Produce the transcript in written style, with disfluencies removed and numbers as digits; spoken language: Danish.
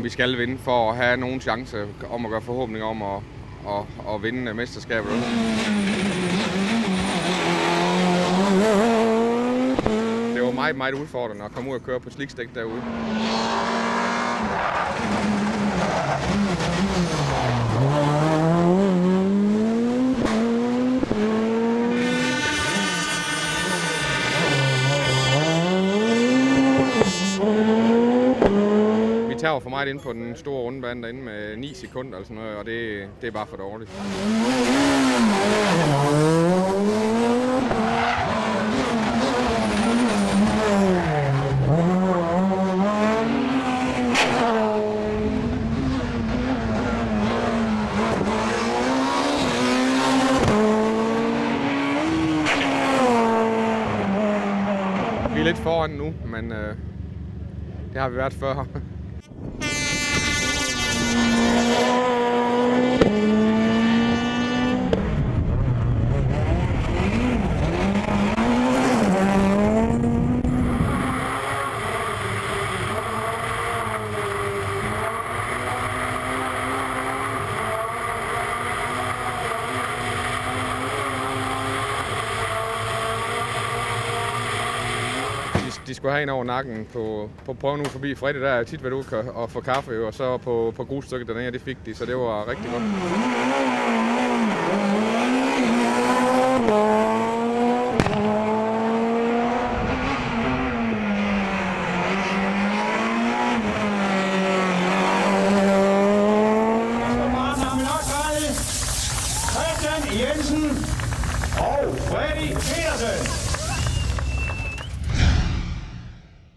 vi skal vinde for at have nogen chance om at gøre forhåbninger om at vinde mesterskabet. Det var meget, meget udfordrende at komme ud og køre på sliksdæk derude. Vi tager for meget ind på den store rundebane derinde med 9 sekunder eller sådan noget, og det er bare for dårligt. Vi er lidt foran nu, men det har vi været før. De skulle have en over nakken på prøven nu forbi Freddy, der er tit været ude og få kaffe, og så på grusstykket dernede, det fik de, så det var rigtig godt.